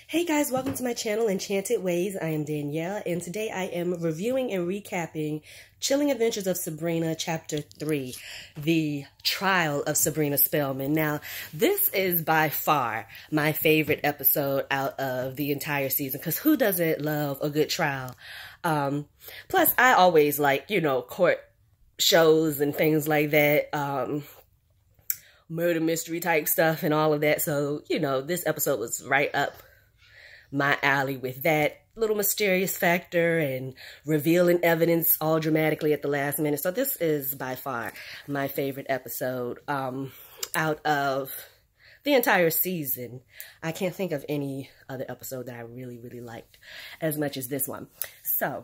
Hey guys, welcome to my channel, Enchanted Ways. I am Danielle, and today I am reviewing and recapping Chilling Adventures of Sabrina, Chapter 3, The Trial of Sabrina Spellman. Now, this is by far my favorite episode out of the entire season, because who doesn't love a good trial? Plus, I always like, court shows and things like that, murder mystery type stuff and all of that. So, this episode was right up my alley with that little mysterious factor and revealing evidence all dramatically at the last minute. So this is by far my favorite episode out of the entire season. I can't think of any other episode that I really, really liked as much as this one. So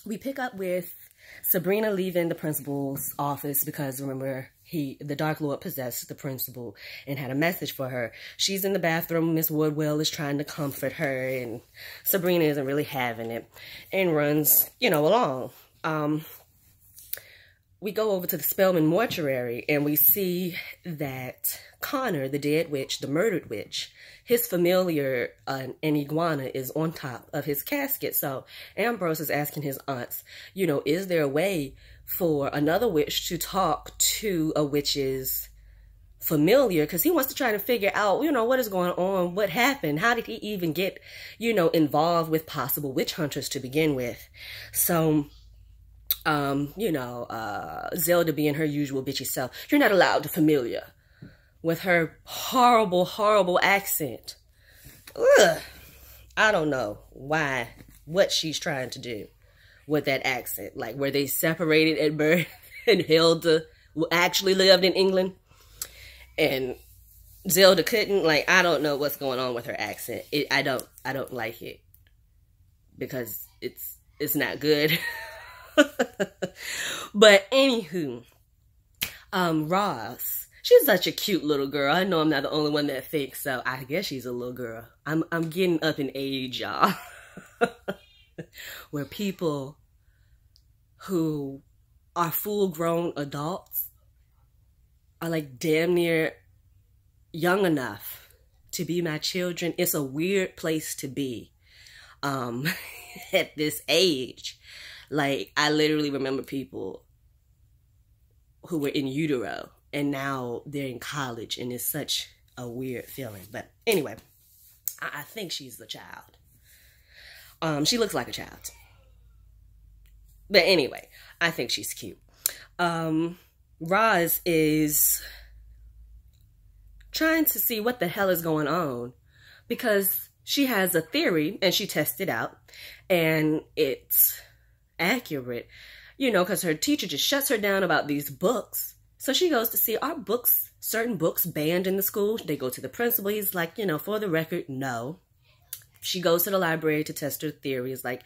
we pick up with Sabrina leaving the principal's office because, remember, the Dark Lord possessed the principal and had a message for her. She's in the bathroom. Miss Woodwell is trying to comfort her, and Sabrina isn't really having it and runs, along. We go over to the Spellman mortuary, and we see that Connor, the dead witch, the murdered witch, his familiar, an iguana, is on top of his casket. So Ambrose is asking his aunts, is there a way for another witch to talk to a witch's familiar? Because he wants to try to figure out, what is going on, what happened, how did he even get, involved with possible witch hunters to begin with. So Zelda being her usual bitchy self, you're not allowed to familiar with her horrible, horrible accent. Ugh. I don't know what she's trying to do with that accent. Like, were they separated at birth and Hilda actually lived in England and Zelda couldn't? Like, I don't know what's going on with her accent. I don't like it because it's not good. But anywho, Roz, she's such a cute little girl. I know I'm not the only one that thinks so. I guess she's a little girl. I'm getting up in age, y'all. Where people who are full-grown adults are like damn near young enough to be my children. It's a weird place to be at this age. Like, I literally remember people who were in utero and now they're in college, and it's such a weird feeling. But anyway, I think she's the child. She looks like a child. But anyway, I think she's cute. Roz is trying to see what the hell is going on because she has a theory and she tests it out and it's accurate, because her teacher just shuts her down about these books. So she goes to see, are certain books banned in the school? They go to the principal. He's like, for the record, no. She goes to the library to test her theories, like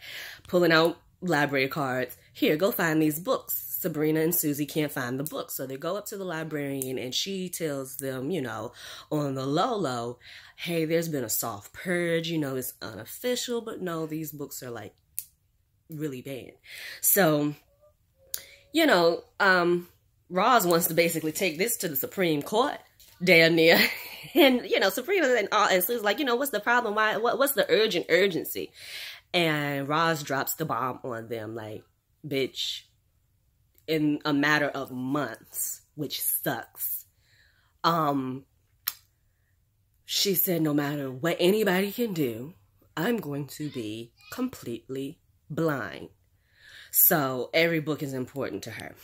pulling out library cards. Here, go find these books. Sabrina and Susie can't find the books. So they go up to the librarian and she tells them, on the low, hey, there's been a soft purge, it's unofficial, but no, these books are like really banned. So, Roz wants to basically take this to the Supreme Court, damn near. And, Sabrina and Sue's like, what's the problem? What's the urgency? And Roz drops the bomb on them, like, bitch, in a matter of months, which sucks. She said, no matter what anybody can do, I'm going to be completely blind. So every book is important to her.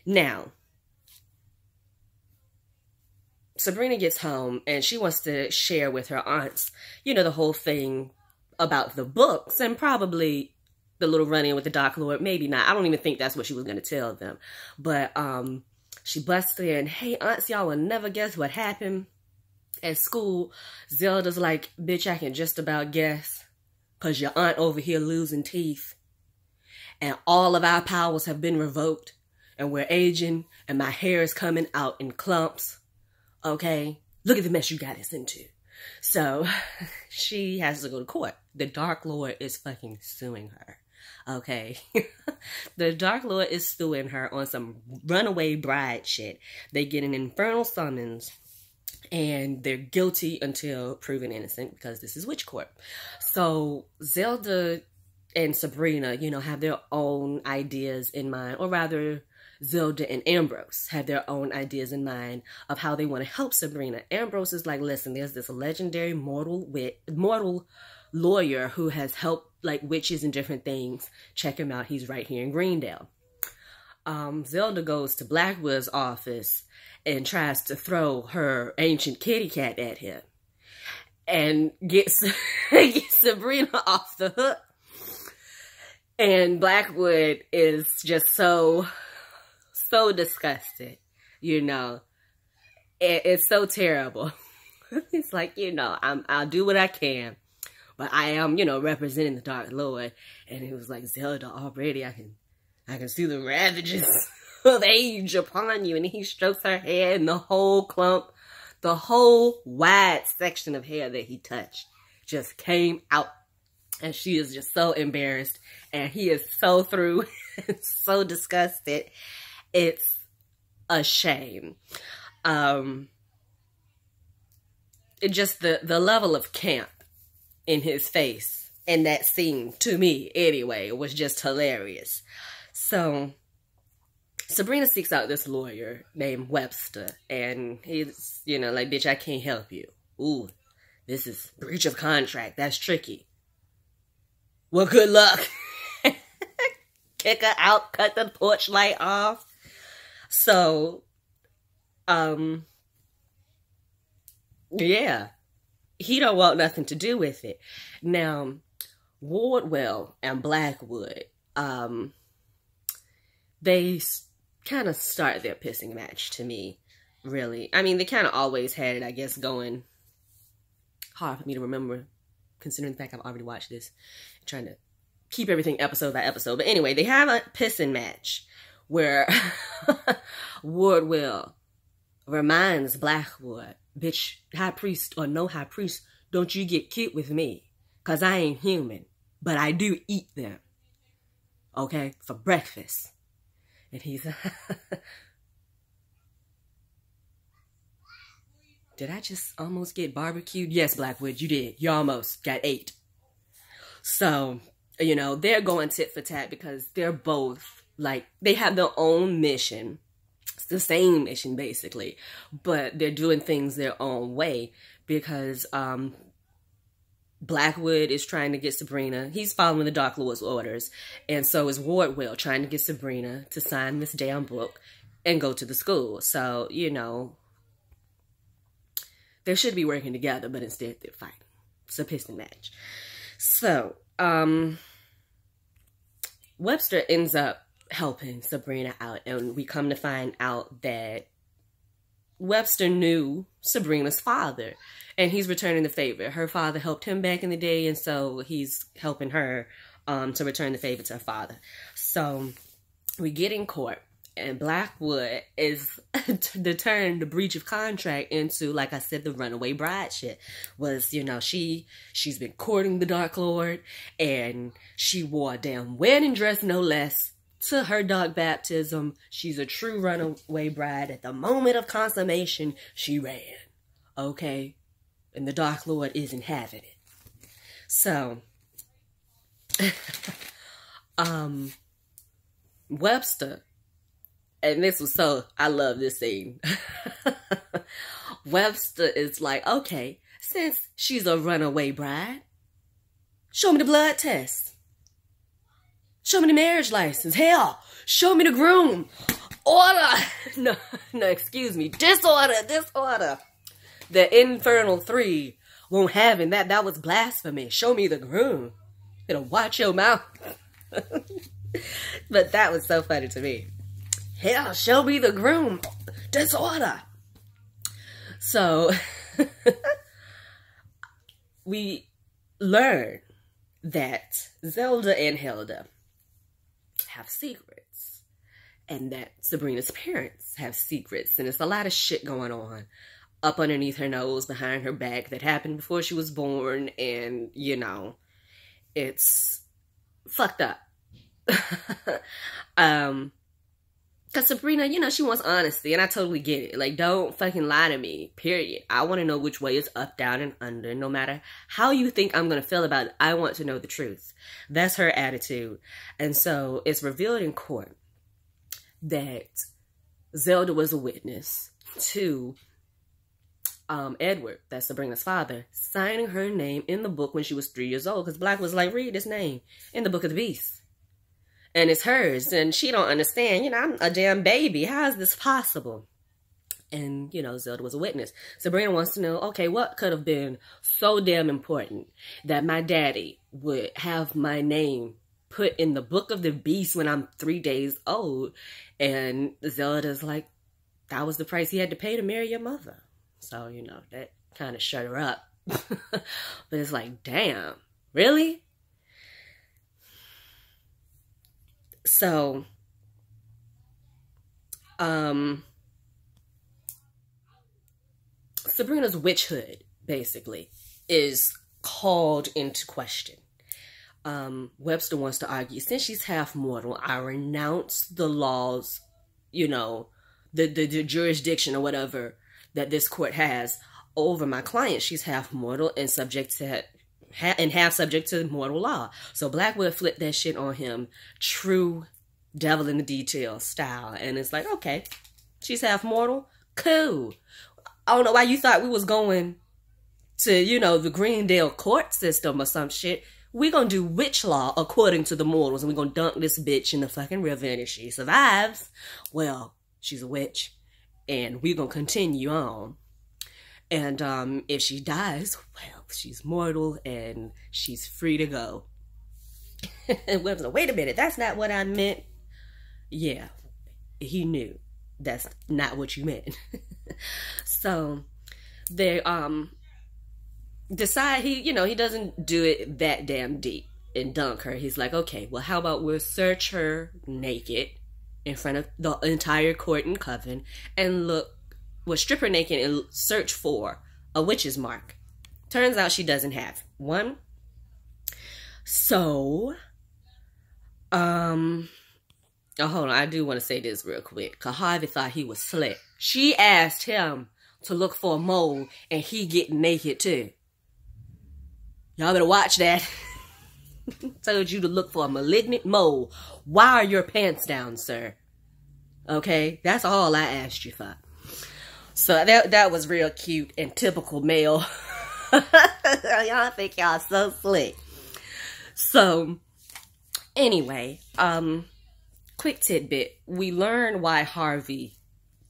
Now, Sabrina gets home and she wants to share with her aunts, the whole thing about the books and probably the little run-in with the Dark Lord. Maybe not. I don't even think that's what she was going to tell them. But she busts in, hey, aunts, y'all will never guess what happened at school. Zelda's like, bitch, I can just about guess because your aunt over here losing teeth. And all of our powers have been revoked. And we're aging. And my hair is coming out in clumps. Okay? Look at the mess you got us into. So, she has to go to court. The Dark Lord is fucking suing her. Okay? The Dark Lord is suing her on some runaway bride shit. They get an infernal summons And they're guilty until proven innocent because this is witch court. So Zelda and Sabrina, you know, have their own ideas in mind, or rather Zelda and Ambrose have their own ideas in mind of how they want to help Sabrina. Ambrose is like, listen, there's this legendary mortal lawyer who has helped like witches and different things. Check him out. He's right here in Greendale. Zelda goes to Blackwood's office and tries to throw her ancient kitty cat at him and gets Sabrina off the hook. And Blackwood is just so disgusted, you know. It's so terrible. It's like, you know, I'll do what I can, but I am, you know, representing the Dark Lord. And it was like, Zelda, already I can see the ravages of age upon you. And he strokes her hair, and the whole clump, the whole wide section of hair that he touched just came out. And she is just so embarrassed. And he is so through and so disgusted. It's a shame. It just the level of camp in his face in that scene, to me anyway, was just hilarious. So Sabrina seeks out this lawyer named Webster, and he's, you know, like, bitch, I can't help you. Ooh, this is breach of contract. That's tricky. Well, good luck. Kick her out, cut the porch light off. So, yeah, he don't want nothing to do with it. Now, Wardwell and Blackwood, they kind of start their pissing match to me, really. I mean, they kind of always had it, I guess, going. Hard for me to remember, considering the fact I've already watched this. I'm trying to keep everything episode by episode. But anyway, they have a pissing match where Wardwell reminds Blackwood, bitch, high priest or no high priest, don't you get cute with me, because I ain't human, but I do eat them, okay, for breakfast. And he's, did I just almost get barbecued? Yes, Blackwood, you did. You almost got ate. So, you know, they're going tit for tat because they're both, like, they have their own mission. It's the same mission, basically. But they're doing things their own way because Blackwood is trying to get Sabrina. He's following the Dark Lord's orders. And so is Wardwell trying to get Sabrina to sign this damn book and go to the school. So, you know, they should be working together, but instead they're fighting. It's a pissing match. So, Webster ends up helping Sabrina out, and we come to find out that Webster knew Sabrina's father, and he's returning the favor. Her father helped him back in the day, and so he's helping her to return the favor to her father. So we get in court, and Blackwood is turned the breach of contract into, like I said, the runaway bride shit. Was, you know, she's been courting the Dark Lord, and she wore a damn wedding dress, no less, to her dark baptism. She's a true runaway bride. At the moment of consummation, she ran. Okay? And the Dark Lord isn't having it. So, Webster, and this was so, I love this scene. Webster is like, okay, since she's a runaway bride, show me the blood test. Show me the marriage license. Hell, show me the groom. Order. No, excuse me. Disorder. The Infernal 3 won't have it. That was blasphemy. Show me the groom. It'll watch your mouth. But that was so funny to me. Hell, show me the groom. Disorder. So, we learn that Zelda and Hilda have secrets, and that Sabrina's parents have secrets, and there's a lot of shit going on up underneath her nose, behind her back, that happened before she was born, and, you know, it's fucked up. Because Sabrina, you know, she wants honesty, and I totally get it. Like, don't fucking lie to me, period. I want to know which way is up, down, and under. No matter how you think I'm going to feel about it, I want to know the truth. That's her attitude. And so it's revealed in court that Zelda was a witness to Edward, that's Sabrina's father, signing her name in the book when she was 3 years old. Because Black was like, read this name in the Book of the Beast. And it's hers, and she don't understand, you know, I'm a damn baby. How is this possible? And, you know, Zelda was a witness. Sabrina wants to know, okay, what could have been so damn important that my daddy would have my name put in the Book of the Beast when I'm 3 days old? And Zelda's like, that was the price he had to pay to marry your mother. So, you know, that kind of shut her up. But it's like, damn, really? So, Sabrina's witchhood, basically, is called into question. Webster wants to argue, since she's half mortal, I renounce the laws, you know, the jurisdiction or whatever that this court has over my client. She's half mortal and subject to half subject to mortal law. So Blackwood flipped that shit on him, true devil in the details style. And it's like, okay, she's half mortal, cool. I don't know why you thought we was going to, you know, the Greendale court system or some shit. We gonna do witch law according to the mortals, and we gonna dunk this bitch in the fucking river, and if she survives, well, she's a witch, and we gonna continue on. And if she dies, well, she's mortal and she's free to go. Wait a minute, that's not what I meant. Yeah, he knew that's not what you meant. So they decide he doesn't do it that damn deep and dunk her. He's like, okay, well, how about we'll search her naked in front of the entire court and coven and strip her naked and search for a witch's mark. Turns out she doesn't have one. So, oh, hold on. I do want to say this real quick. Because Harvey thought he was slick. She asked him to look for a mole and he get naked too. Y'all better watch that. Told you to look for a malignant mole. Why are your pants down, sir? Okay? That's all I asked you for. So that was real cute and typical male. Y'all think y'all so slick. So, anyway, quick tidbit. We learn why Harvey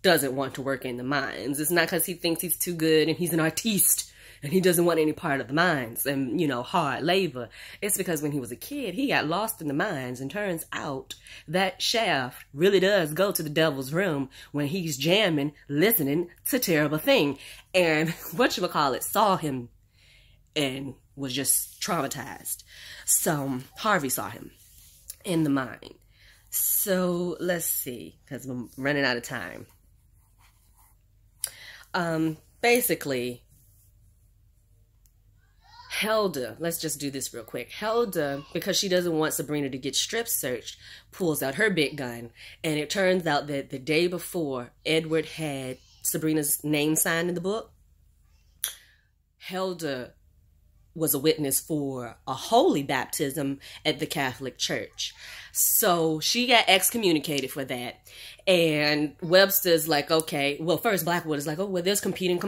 doesn't want to work in the mines. It's not because he thinks he's too good and he's an artiste and he doesn't want any part of the mines and, you know, hard labor. It's because when he was a kid, he got lost in the mines, and turns out that shaft really does go to the devil's room when he's jamming, listening to Terrible Thing. And whatchamacallit saw him and was just traumatized. So Harvey saw him in the mine. So let's see, because I'm running out of time. Basically, Helda, let's just do this real quick. Helda, because she doesn't want Sabrina to get strip searched, pulls out her big gun. And it turns out that the day before Edward had Sabrina's name signed in the book, Helda was a witness for a holy baptism at the Catholic Church. So she got excommunicated for that. And Webster's like, okay, well, first Blackwood is like, oh, well, there's competing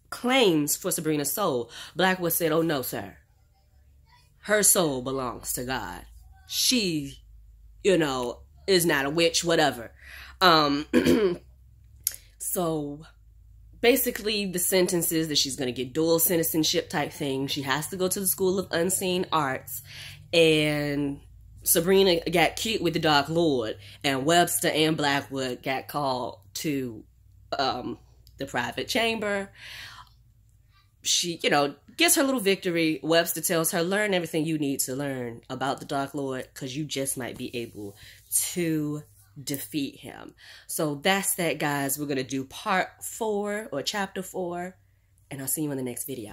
claims for Sabrina's soul. Blackwood said, oh, no, sir. Her soul belongs to God. She, you know, is not a witch, whatever. So basically, the sentence is that she's going to get dual citizenship type thing. She has to go to the School of Unseen Arts. And Sabrina got cute with the Dark Lord. And Webster and Blackwood got called to the private chamber. She, you know, gets her little victory. Webster tells her, learn everything you need to learn about the Dark Lord, because you just might be able to defeat him. So that's that, guys. We're going to do part 4 or chapter 4, and I'll see you in the next video.